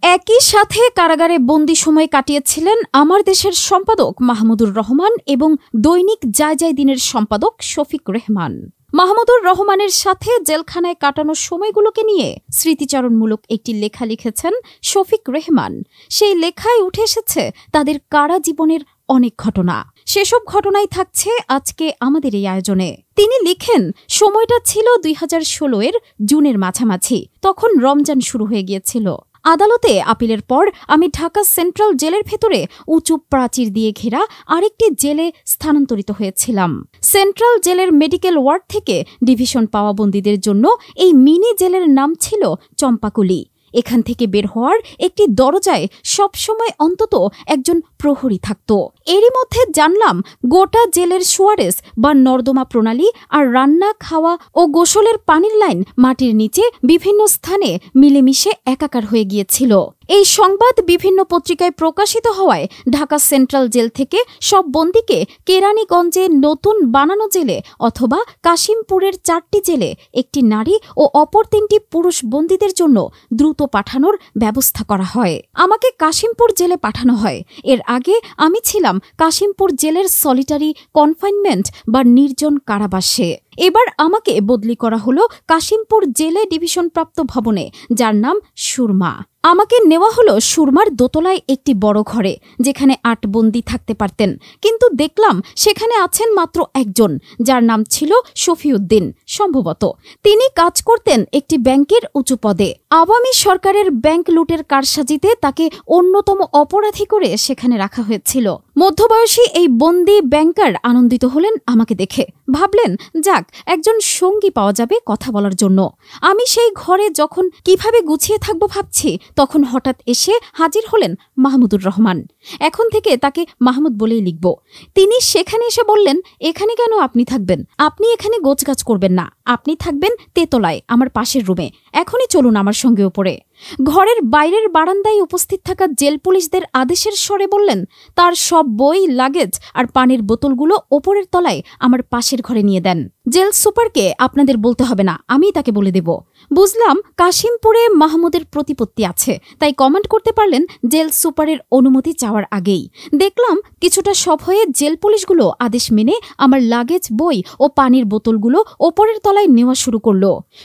একই সাথে কারাগারে বন্দী সময় কাটিয়েছিলেন আমার দেশের সম্পাদক মাহমুদুর রহমান এবং দৈনিক যায় যায় দিনের সম্পাদক শফিক রেহমান। মাহমুদুর রহমানের সাথে জেলখানায় কাটানো সময়গুলোকে নিয়ে স্মৃতিচারণমূলক একটি লেখা লিখেছেন শফিক রেহমান। সেই লেখায় উঠে এসেছে তাদের কারা জীবনের অনেক ঘটনা। সেসব ঘটনাই থাকছে আজকে আমাদের এই আয়োজনে। তিনি লিখেন, সময়টা ছিল 2016-এর জুনের মাঝামাঝি। তখন রমজান শুরু হয়ে গিয়েছিল। আদালতে আপিলের পর আমি ঢাকা সেন্ট্রাল জেলের ভেতরে উঁচু প্রাচীর দিয়ে ঘেরা আরেকটি জেলে স্থানান্তরিত হয়েছিলাম। সেন্ট্রাল জেলের মেডিকেল ওয়ার্ড থেকে ডিভিশন পাওয়া বন্দীদের জন্য এই মিনি জেলের নাম ছিল চম্পাকুলি। এখান থেকে বের হওয়ার একটি দরজায় সবসময় অন্তত একজন প্রহরী থাকত। এরই মধ্যে জানলাম গোটা জেলের সুয়ারেস বা নর্দমা প্রণালী আর রান্না, খাওয়া ও গোসলের পানির লাইন মাটির নিচে বিভিন্ন স্থানে মিলেমিশে একাকার হয়ে গিয়েছিল। এই সংবাদ বিভিন্ন পত্রিকায় প্রকাশিত হওয়ায় ঢাকা সেন্ট্রাল জেল থেকে সব বন্দীকে কেরানীগঞ্জে নতুন বানানো জেলে অথবা কাশিমপুরের 4টি জেলে একটি নারী ও অপর 3টি পুরুষ বন্দীদের জন্য দ্রুত পাঠানোর ব্যবস্থা করা হয়। আমাকে কাশিমপুর জেলে পাঠানো হয়। এর আগে আমি ছিলাম কাশিমপুর জেলের সলিটারি কনফাইনমেন্ট বা নির্জন কারাবাসে। এবার আমাকে বদলি করা হলো কাশিমপুর জেলে ডিভিশনপ্রাপ্ত ভবনে, যার নাম সুরমা। আমাকে নেওয়া হলো সুরমার দোতলায় একটি বড় ঘরে, যেখানে 8 বন্দী থাকতে পারতেন। কিন্তু দেখলাম সেখানে আছেন মাত্র একজন, যার নাম ছিল শফিউদ্দিন। সম্ভবত তিনি কাজ করতেন একটি ব্যাংকের উঁচু পদে। আওয়ামী সরকারের ব্যাংক লুটের কারসাজিতে তাকে অন্যতম অপরাধী করে সেখানে রাখা হয়েছিল। মধ্যবয়সী এই বন্দী ব্যাংকার আনন্দিত হলেন আমাকে দেখে। ভাবলেন, যাক, একজন সঙ্গী পাওয়া যাবে কথা বলার জন্য। আমি সেই ঘরে যখন কিভাবে গুছিয়ে থাকবো ভাবছি, তখন হঠাৎ এসে হাজির হলেন মাহমুদুর রহমান। এখন থেকে তাকে মাহমুদ বলেই লিখব। তিনি সেখানে এসে বললেন, এখানে কেন আপনি থাকবেন? আপনি এখানে গোছগাছ করবেন না। আপনি থাকবেন তেতলায়, আমার পাশের রুমে। এখনই চলুন আমার সঙ্গে উপরে। ঘরের বাইরের বারান্দায় উপস্থিত থাকা জেল পুলিশদের আদেশের স্বরে বললেন, তার সব বই, লাগেজ আর পানির বোতলগুলো ওপরের তলায় আমার পাশের ঘরে নিয়ে দেন। জেল সুপারকে আপনাদের বলতে হবে না, আমিই তাকে বলে দেব। বুঝলাম কাশিমপুরে মাহমুদের প্রতিপত্তি আছে, তাই কমান্ড করতে পারলেন জেল সুপারের অনুমতি চাওয়ার আগেই। দেখলাম কিছুটা সব হয়ে জেল পুলিশগুলো আদেশ মেনে আমার লাগেজ, বই ও পানির বোতলগুলো ওপরের তলায় নেওয়া শুরু করল।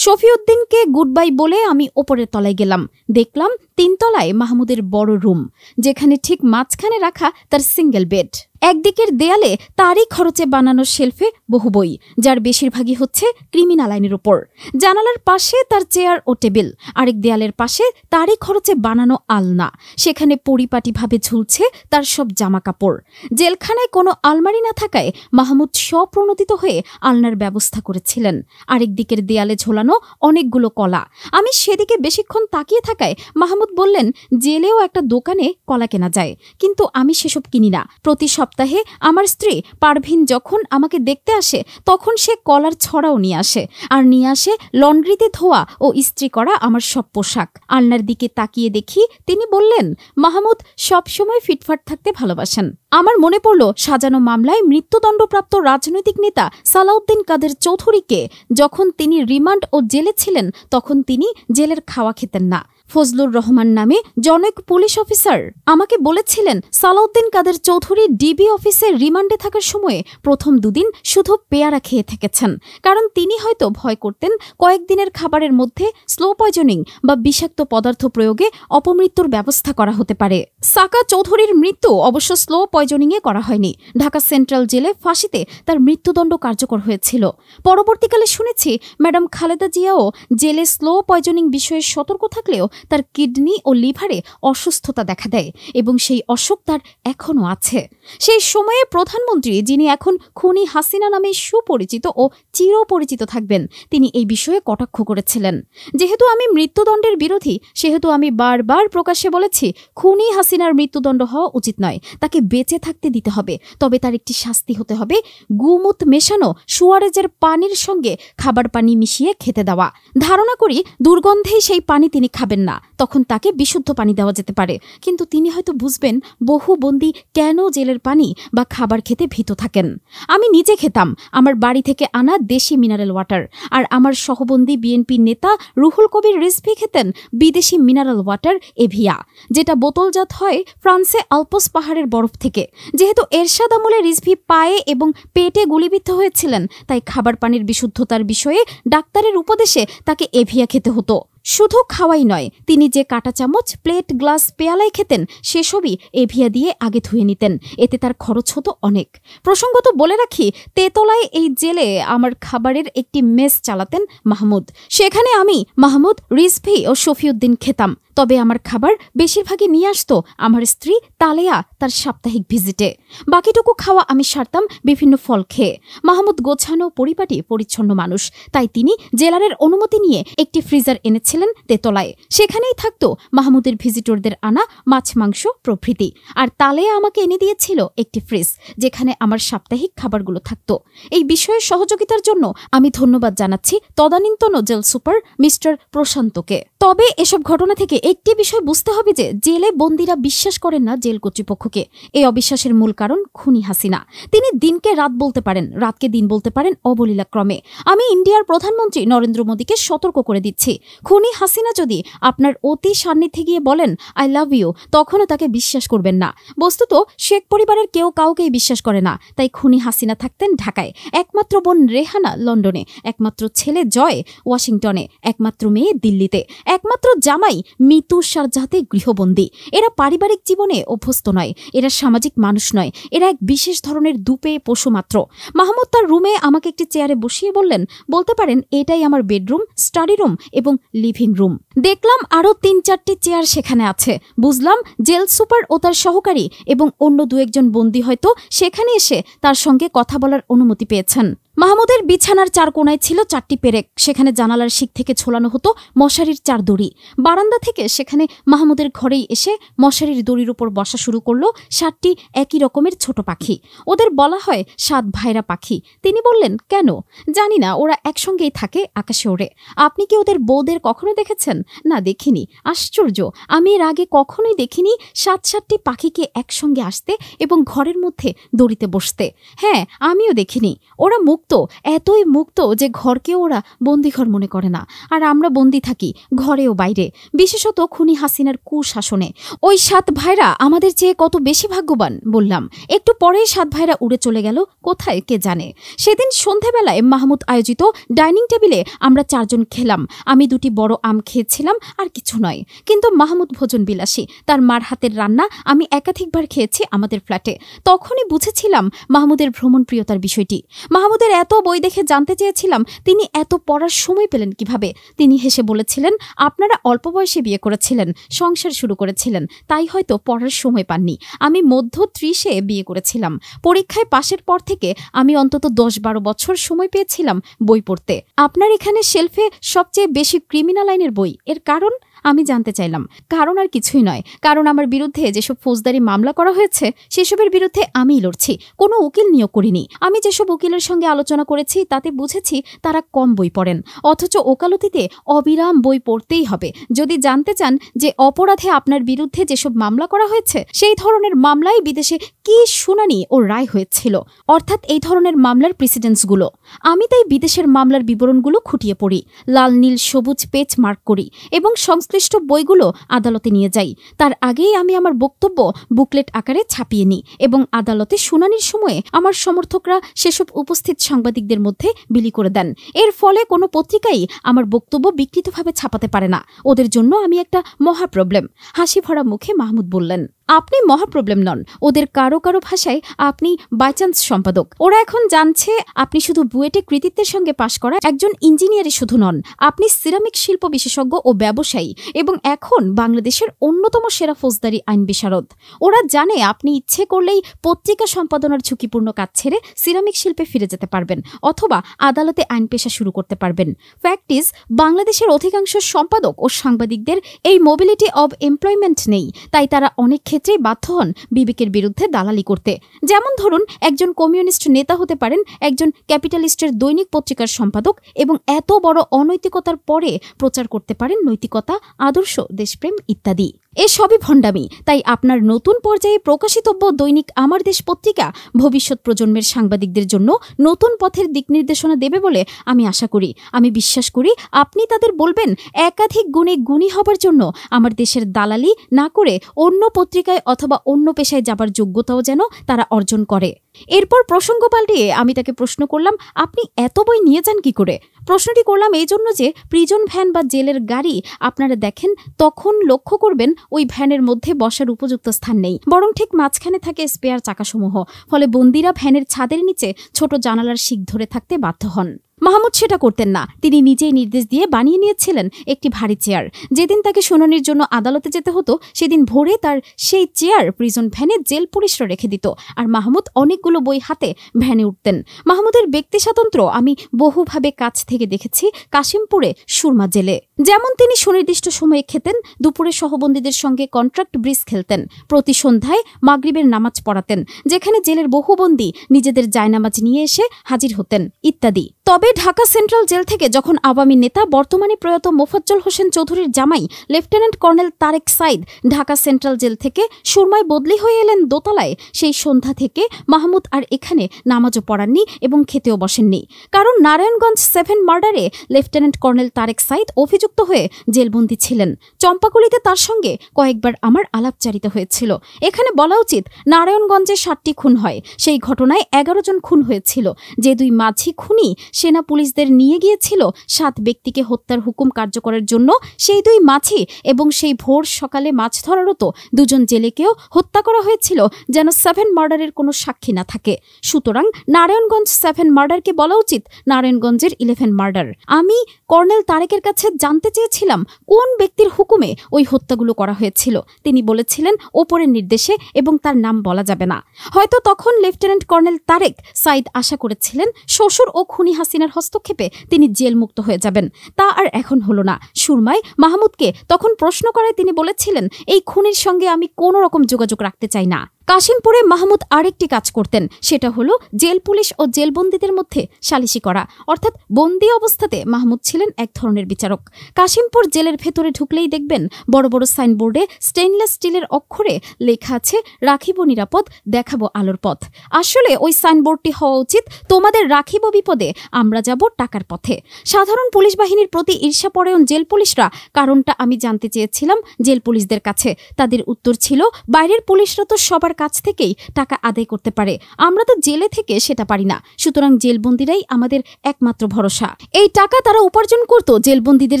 শফিউদ্দিনকে গুড বাই বলে আমি ওপরের তলায় গেলাম। দেখলাম 3 তলায় মাহমুদের বড় রুম, যেখানে ঠিক মাঝখানে রাখা তার সিঙ্গেল বেড। একদিকের দেয়ালে তারই খরচে বানানো শেলফে বহু বই, যার বেশিরভাগই হচ্ছে ক্রিমিনাল আইনের উপর। জানালার পাশে তার চেয়ার ও টেবিল। আরেক দেয়ালের পাশে তারই খরচে বানানো আলনা, সেখানে পরিপাটিভাবে ঝুলছে তার সব জামা কাপড়। জেলখানায় কোনো আলমারি না থাকায় মাহমুদ স্বপ্রণোদিত হয়ে আলনার ব্যবস্থা করেছিলেন। আরেক দিকের দেয়ালে ঝোলানো অনেকগুলো কলা। আমি সেদিকে বেশিক্ষণ তাকিয়ে থাকায় মাহমুদ বললেন, জেলেও একটা দোকানে কলা কেনা যায়, কিন্তু আমি সেসব কিনি না। প্রতি সপ্তাহে আমার স্ত্রী পারভিন যখন আমাকে দেখতে আসে, তখন সে কলার ছড়াও নিয়ে আসে, আর নিয়ে আসে লন্ড্রিতে ধোয়া ও ইস্ত্রি করা আমার সব পোশাক। আলনার দিকে তাকিয়ে দেখি তিনি বললেন, মাহমুদ সবসময় ফিটফাট থাকতে ভালোবাসেন। আমার মনে পড়ল সাজানো মামলায় মৃত্যুদণ্ডপ্রাপ্ত রাজনৈতিক নেতা সালাউদ্দিন কাদের চৌধুরীকে যখন তিনি রিমান্ড ও জেলে ছিলেন, তখন তিনি জেলের খাওয়া খেতেন না। ফজলুর রহমান নামে জনৈক পুলিশ অফিসার আমাকে বলেছিলেন, সালাউদ্দিন কাদের চৌধুরী ডিবি অফিসে রিমান্ডে থাকার সময়ে প্রথম 2 দিন শুধু পেয়ারা খেয়ে থেকেছেন, কারণ তিনি হয়তো ভয় করতেন কয়েকদিনের খাবারের মধ্যে স্লো পয়জনিং বা বিষাক্ত পদার্থ প্রয়োগে অপমৃত্যুর ব্যবস্থা করা হতে পারে। সাকা চৌধুরীর মৃত্যু অবশ্য স্লো পয়জনিংয়ে করা হয়নি। ঢাকা সেন্ট্রাল জেলে ফাঁসিতে তার মৃত্যুদণ্ড কার্যকর হয়েছিল। পরবর্তীকালে শুনেছি ম্যাডাম খালেদা জিয়াও জেলে স্লো পয়জনিং বিষয়ে সতর্ক থাকলেও তার কিডনি ও লিভারে অসুস্থতা দেখা দেয় এবং সেই অসুখ তার এখনও আছে। সেই সময়ে প্রধানমন্ত্রী, যিনি এখন খুনি হাসিনা নামে সুপরিচিত ও চিরপরিচিত থাকবেন, তিনি এই বিষয়ে কটাক্ষ করেছিলেন। যেহেতু আমি মৃত্যুদণ্ডের বিরোধী, সেহেতু আমি বারবার প্রকাশ্যে বলেছি, খুনি হাসিনার মৃত্যুদণ্ড হওয়া উচিত নয়, তাকে বেঁচে থাকতে দিতে হবে। তবে তার একটি শাস্তি হতে হবে, গুমুত মেশানো সুয়ারেজের পানির সঙ্গে খাবার পানি মিশিয়ে খেতে দেওয়া। ধারণা করি দুর্গন্ধেই সেই পানি তিনি খাবেন না। না, তখন তাকে বিশুদ্ধ পানি দেওয়া যেতে পারে। কিন্তু তিনি হয়তো বুঝবেন বহু বন্দী কেন জেলের পানি বা খাবার খেতে ভীত থাকেন। আমি নিজে খেতাম আমার বাড়ি থেকে আনা দেশি মিনারেল ওয়াটার, আর আমার সহবন্দী বিএনপি নেতা রুহুল কবির রিজভী খেতেন বিদেশি মিনারেল ওয়াটার এভিয়া, যেটা বোতলজাত হয় ফ্রান্সে আলপস পাহাড়ের বরফ থেকে। যেহেতু এরশাদ আমলে রিজভী পায়ে এবং পেটে গুলিবিদ্ধ হয়েছিলেন, তাই খাবার পানির বিশুদ্ধতার বিষয়ে ডাক্তারের উপদেশে তাকে এভিয়া খেতে হতো। শুধু খাওয়াই নয়, তিনি যে কাঁটা চামচ, প্লেট, গ্লাস, পেয়ালায় খেতেন সেসবই এভিয়া দিয়ে আগে ধুয়ে নিতেন। এতে তার খরচ হতো অনেক। প্রসঙ্গত বলে রাখি, তেতলায় এই জেলে আমার খাবারের একটি মেস চালাতেন মাহমুদ। সেখানে আমি, মাহমুদ, রিজভী ও শফিউদ্দিন খেতাম। তবে আমার খাবার বেশিরভাগই নিয়ে আসতো আমার স্ত্রী তালেয়া তার সাপ্তাহিক ভিজিটে। বাকিটুকু খাওয়া আমি সারতাম বিভিন্ন ফল খেয়ে। মাহমুদ গোছানো, পরিপাটি, পরিচ্ছন্ন মানুষ, তাই তিনি জেলারের অনুমতি নিয়ে একটি ফ্রিজার এনেছিলেন তেতলায়। সেখানেই থাকতো মাহমুদের ভিজিটরদের আনা মাছ, মাংস প্রভৃতি। আর তালেয়া আমাকে এনে দিয়েছিল একটি ফ্রিজ, যেখানে আমার সাপ্তাহিক খাবারগুলো থাকতো। এই বিষয়ে সহযোগিতার জন্য আমি ধন্যবাদ জানাচ্ছি তদানীন্তন জেল সুপার মিস্টার প্রশান্তকে। তবে এসব ঘটনা থেকে একটি বিষয় বুঝতে হবে যে জেলে বন্দীরা বিশ্বাস করেন না জেল কর্তৃপক্ষকে। এই অবিশ্বাসের মূল কারণ খুনি হাসিনা। তিনি দিনকে রাত বলতে পারেন, রাতকে দিন বলতে পারেন অবলীলাক্রমে। আমি ইন্ডিয়ার প্রধানমন্ত্রী নরেন্দ্র মোদীকে সতর্ক করে দিচ্ছি, খুনি হাসিনা যদি আপনার অতি সান্নিধ্যে গিয়ে বলেন আই লাভ ইউ, তখনও তাকে বিশ্বাস করবেন না। বস্তুত শেখ পরিবারের কেউ কাউকেই বিশ্বাস করে না। তাই খুনি হাসিনা থাকতেন ঢাকায়, একমাত্র বোন রেহানা লন্ডনে, একমাত্র ছেলে জয় ওয়াশিংটনে, একমাত্র মেয়ে দিল্লিতে, একমাত্র জামাই মিতু শারজাহাতে গৃহবন্দী। এরা পারিবারিক জীবনে অভ্যস্ত নয়, এরা সামাজিক মানুষ নয়, এরা এক বিশেষ ধরনের দুপে পশু মাত্র। মাহমুদ তার রুমে আমাকে একটি চেয়ারে বসিয়ে বললেন, বলতে পারেন এটাই আমার বেডরুম, স্টাডি রুম এবং লিভিং রুম। দেখলাম আরও ৩-৪টি চেয়ার সেখানে আছে। বুঝলাম জেল সুপার ও তার সহকারী এবং অন্য ২-১ বন্দী হয়তো সেখানে এসে তার সঙ্গে কথা বলার অনুমতি পেয়েছেন। মাহমুদের বিছানার ৪ কোণায় ছিল ৪টি পেরেক। সেখানে জানালার শিক থেকে ঝোলানো হতো মশারির ৪ দড়ি। বারান্দা থেকে সেখানে মাহমুদের ঘরেই এসে মশারির দড়ির উপর বসা শুরু করল ৭টি একই রকমের ছোট পাখি। ওদের বলা হয় ৭ ভাইরা পাখি। তিনি বললেন, কেন? জানি না, ওরা একসঙ্গেই থাকে, আকাশে ওড়ে। আপনি কি ওদের বউদের কখনো দেখেছেন? না, দেখিনি। আশ্চর্য, আমি এর আগে কখনোই দেখিনি ৭টি পাখিকে একসঙ্গে আসতে এবং ঘরের মধ্যে দড়িতে বসতে। হ্যাঁ, আমিও দেখিনি। ওরা মুক্ত, এতই মুক্ত যে ঘরকে ওরা বন্দিঘর মনে করে না। আর আমরা বন্দি থাকি ঘরে ও বাইরে, বিশেষত খুনি হাসিনার কুশাসনে। ওই ৭ ভাইরা আমাদের চেয়ে কত বেশি ভাগ্যবান। বললাম। একটু পরেই ৭ ভাইরা উড়ে চলে গেল কোথায় কে জানে। সেদিন সন্ধেবেলায় মাহমুদ আয়োজিত ডাইনিং টেবিলে আমরা ৪ জন খেলাম। আমি 2টি বড় আম খেয়েছিলাম, আর কিছু নয়। কিন্তু মাহমুদ ভোজন বিলাসী। তার মার হাতের রান্না আমি একাধিকবার খেয়েছি আমাদের ফ্ল্যাটে। তখনই বুঝেছিলাম মাহমুদের ভ্রমণপ্রিয়তার বিষয়টি। মাহমুদের এত বই দেখে জানতে চেয়েছিলাম তিনি এত পড়ার সময় পেলেন কিভাবে। তিনি হেসে বলেছিলেন, আপনারা অল্প বয়সে বিয়ে করেছিলেন, সংসার শুরু করেছিলেন, তাই হয়তো পড়ার সময় পাননি। আমি মধ্য 30-এ বিয়ে করেছিলাম। পরীক্ষায় পাশের পর থেকে আমি অন্তত 10-12 বছর সময় পেয়েছিলাম বই পড়তে। আপনার এখানে শেলফে সবচেয়ে বেশি ক্রিমিনাল আইনের বই, এর কারণ? আমি জানতে চাইলাম। কারণ আর কিছুই নয়, কারণ আমার বিরুদ্ধে যেসব ফৌজদারি মামলা করা হয়েছে সেসবের বিরুদ্ধে আমিই লড়ছি, কোনো উকিল নিয়োগ করিনি। আমি যেসব উকিলের সঙ্গে আলোচনা করেছি তাতে বুঝেছি তারা কম বই পড়েন, অথচ ওকালতিতে অবিরাম বই পড়তেই হবে। যদি জানতে চান যে অপরাধে আপনার বিরুদ্ধে যেসব মামলা করা হয়েছে সেই ধরনের মামলায় বিদেশে কি শুনানি ও রায় হয়েছিল, অর্থাৎ এই ধরনের মামলার প্রেসিডেন্সগুলো, আমি তাই বিদেশের মামলার বিবরণগুলো খুঁটিয়ে পড়ি, লাল নীল সবুজ পেজ মার্ক করি এবং সংশ্লিষ্ট বইগুলো আদালতে নিয়ে যাই। তার আগেই আমি আমার বক্তব্য বুকলেট আকারে ছাপিয়ে নিই এবং আদালতে শুনানির সময়ে আমার সমর্থকরা সেসব উপস্থিত সাংবাদিকদের মধ্যে বিলি করে দেন। এর ফলে কোনো পত্রিকাই আমার বক্তব্য বিকৃতভাবে ছাপাতে পারে না। ওদের জন্য আমি একটা মহা প্রবলেম। হাসি ভরা মুখে মাহমুদ বললেন, আপনি মহা প্রবলেম নন, ওদের কারো কারো ভাষায় আপনি বাইচান্স সম্পাদক। ওরা এখন জানছে আপনি শুধু বুয়েটে কৃতিত্বের সঙ্গে পাশ করা একজন ইঞ্জিনিয়ারই শুধু নন, আপনি সিরামিক শিল্প বিশেষজ্ঞ ও ব্যবসায়ী এবং এখন বাংলাদেশের অন্যতম সেরা ফৌজদারি আইন বিশারদ। ওরা জানে আপনি ইচ্ছে করলেই পত্রিকা সম্পাদনার ঝুঁকিপূর্ণ কাজ ছেড়ে সিরামিক শিল্পে ফিরে যেতে পারবেন অথবা আদালতে আইন পেশা শুরু করতে পারবেন। ফ্যাক্ট ইজ, বাংলাদেশের অধিকাংশ সম্পাদক ও সাংবাদিকদের এই মোবিলিটি অব এমপ্লয়মেন্ট নেই, তাই তারা অনেক ক্ষেত্রে ক্ষেত্রেই বাধ্য হন বিবেকের বিরুদ্ধে দালালি করতে। যেমন ধরুন, একজন কমিউনিস্ট নেতা হতে পারেন, একজন ক্যাপিটালিস্টের দৈনিক পত্রিকার সম্পাদক, এবং এত বড় অনৈতিকতার পরে প্রচার করতে পারেন নৈতিকতা, আদর্শ, দেশপ্রেম ইত্যাদি। এসবই ভণ্ডামি। তাই আপনার নতুন পর্যায়ে প্রকাশিতব্য দৈনিক আমার দেশ পত্রিকা ভবিষ্যৎ প্রজন্মের সাংবাদিকদের জন্য নতুন পথের দিক নির্দেশনা দেবে বলে আমি আশা করি। আমি বিশ্বাস করি আপনি তাদের বলবেন একাধিক গুণে গুণী হবার জন্য আমার দেশের দালালি না করে অন্য পত্রিকায় অথবা অন্য পেশায় যাবার যোগ্যতাও যেন তারা অর্জন করে। এরপর প্রসঙ্গ পাল্টিয়ে আমি তাকে প্রশ্ন করলাম, আপনি এত বই নিয়ে যান কি করে? প্রশ্নটি করলাম এই জন্য যে প্রিজন ভ্যান বা জেলের গাড়ি আপনারা দেখেন, তখন লক্ষ্য করবেন ওই ভ্যানের মধ্যে বসার উপযুক্ত স্থান নেই, বরং ঠিক মাঝখানে থাকে স্পেয়ার চাকাসমূহ। ফলে বন্দীরা ভ্যানের ছাদের নিচে ছোট জানালার শিক ধরে থাকতে বাধ্য হন। মাহমুদ সেটা করতেন না। তিনি নিজেই নির্দেশ দিয়ে বানিয়ে নিয়েছিলেন একটি ভারী চেয়ার। যেদিন তাকে শুনানির জন্য আদালতে যেতে হতো, সেদিন ভোরে তার সেই চেয়ার প্রিজন ভ্যানে জেল পুলিশরা রেখে দিত, আর মাহমুদ অনেকগুলো বই হাতে ভ্যানে উঠতেন। মাহমুদের ব্যক্তি স্বাতন্ত্র্য আমি বহুভাবে কাছ থেকে দেখেছি কাশিমপুরে সুরমা জেলে। যেমন তিনি সুনির্দিষ্ট সময়ে খেতেন, দুপুরে সহবন্দীদের সঙ্গে কন্ট্রাক্ট ব্রিজ খেলতেন, প্রতি সন্ধ্যায় মাগরিবের নামাজ পড়াতেন, যেখানে জেলের বহু বন্দী নিজেদের জায়নামাজ নিয়ে এসে হাজির হতেন ইত্যাদি। তবে ঢাকা সেন্ট্রাল জেল থেকে যখন আওয়ামী নেতা বর্তমানে প্রয়াত মোফাজ্জল হোসেন চৌধুরীর জামাই lieutenant colonel Tareq Saeed Dhaka central jail থেকে সুরমায় বদলি হয়ে এলেন দোতলায়, সেই সন্ধ্যা থেকে মাহমুদ আর এখানে নামাজও পড়াননি এবং খেতেও বসেননি। কারণ নারায়ণগঞ্জ 7 মার্ডারে লেফটেন্যান্ট কর্নেল তারেক সাইদ অভিযুক্ত হয়ে জেলবন্দী ছিলেন। চম্পাকুলিতে তার সঙ্গে কয়েকবার আমার আলাপচারিতা হয়েছিল। এখানে বলা উচিত, নারায়ণগঞ্জে 7টি খুন হয়। সেই ঘটনায় 11 জন খুন হয়েছিল। যে 2 মাঝি খুনি সেনা পুলিশদের নিয়ে গিয়েছিল 7 ব্যক্তিকে হত্যার হুকুম কার্যকরের জন্য, সেই 2 মাঝি এবং সেই ভোর সকালে মাছ ধরারত 2 জন জেলেকেও হত্যা করা হয়েছিল যেন 7 মার্ডারের কোনো সাক্ষী না থাকে। সুতরাং নারায়ণগঞ্জ 7 মার্ডারকে বলা উচিত নারায়ণগঞ্জের 11 মার্ডার। আমি কর্নেল তারেকের কাছে জানতে চেয়েছিলাম কোন ব্যক্তির হুকুমে ওই হত্যাগুলো করা হয়েছিল। তিনি বলেছিলেন ওপরের নির্দেশে, এবং তার নাম বলা যাবে না। হয়তো তখন লেফটেন্যান্ট কর্নেল তারেক সাইদ আশা করেছিলেন শ্বশুর ও খুনি হাসিনার হস্তক্ষেপে তিনি জেলমুক্ত হয়ে যাবেন। তা আর এখন হলো না। সুরমায় মাহমুদকে তখন প্রশ্ন করায় তিনি বলেছিলেন, এই খুনির সঙ্গে আমি কোনো রকম যোগাযোগ রাখতে চাই না। কাশিমপুরে মাহমুদ আরেকটি কাজ করতেন, সেটা হলো জেল পুলিশ ও জেলবন্দীদের মধ্যে সালিশি করা। অর্থাৎ বন্দী অবস্থাতে মাহমুদ ছিলেন এক ধরনের বিচারক। কাশিমপুর জেলের ভেতরে ঢুকলেই দেখবেন বড় বড় সাইনবোর্ডে স্টেইনলেস স্টিলের অক্ষরে লেখা আছে, রাখিব নিরাপদ, দেখাবো আলোর পথ। আসলে ওই সাইনবোর্ডটি হওয়া উচিত, তোমাদের রাখিব বিপদে, আমরা যাব টাকার পথে। সাধারণ পুলিশ বাহিনীর প্রতি ঈর্ষাপরায়ণ জেল পুলিশরা কারণটা আমি জানতে চেয়েছিলাম জেল পুলিশদের কাছে। তাদের উত্তর ছিল, বাইরের পুলিশরা তো সবার কাছ থেকেই টাকা আদায় করতে পারে, আমরা তো জেলে থেকে সেটা পারি না, সুতরাং জেলবন্দীরাই আমাদের একমাত্র ভরসা। এই টাকা তারা উপার্জন করত জেলবন্দীদের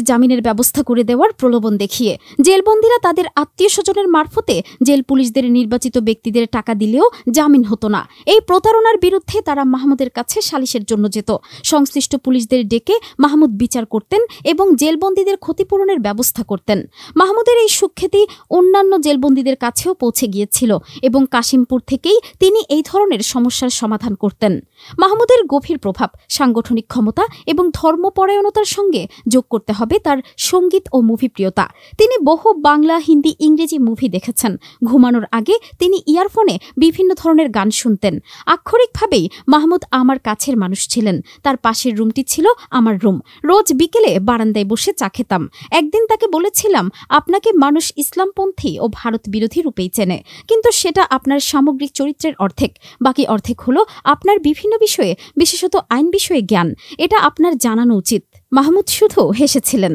জামিনের ব্যবস্থা করে দেওয়ার প্রলোভন দেখিয়ে। জেলবন্দীরা তাদের আত্মীয় স্বজনের মারফতে জেল পুলিশদের নির্বাচিত ব্যক্তিদের টাকা দিলেও জামিন হতো না। এই প্রতারণার বিরুদ্ধে তারা মাহমুদের কাছে সালিশের জন্য যেত। সংশ্লিষ্ট পুলিশদের ডেকে মাহমুদ বিচার করতেন এবং জেলবন্দীদের ক্ষতিপূরণের ব্যবস্থা করতেন। মাহমুদের এই সুখ্যাতি অন্যান্য জেলবন্দীদের কাছেও পৌঁছে গিয়েছিল এবং কাশিমপুর থেকেই তিনি এই ধরনের সমস্যার সমাধান করতেন। মাহমুদের গভীর প্রভাব, সাংগঠনিক ক্ষমতা এবং ধর্মপরায়ণতার সঙ্গে যোগ করতে হবে তার সঙ্গীত ও মুভি প্রিয়তা। তিনি বহু বাংলা, হিন্দি, ইংরেজি মুভি দেখেছেন। ঘুমানোর আগে তিনি ইয়ারফোনে বিভিন্ন ধরনের গান শুনতেন। আক্ষরিকভাবেই মাহমুদ আমার কাছের মানুষ ছিলেন। তার পাশের রুমটি ছিল আমার রুম। রোজ বিকেলে বারান্দায় বসে চা খেতাম। একদিন তাকে বলেছিলাম, আপনাকে মানুষ ইসলামপন্থী ও ভারত বিরোধী রূপেই চেনে, কিন্তু সেটা আপনার সামগ্রিক চরিত্রের অর্ধেক। বাকি অর্ধেক হলো আপনার বিভিন্ন বিষয়ে, বিশেষত আইন বিষয়ে জ্ঞান। এটা আপনার জানানো উচিত। মাহমুদ শুধু হেসেছিলেন।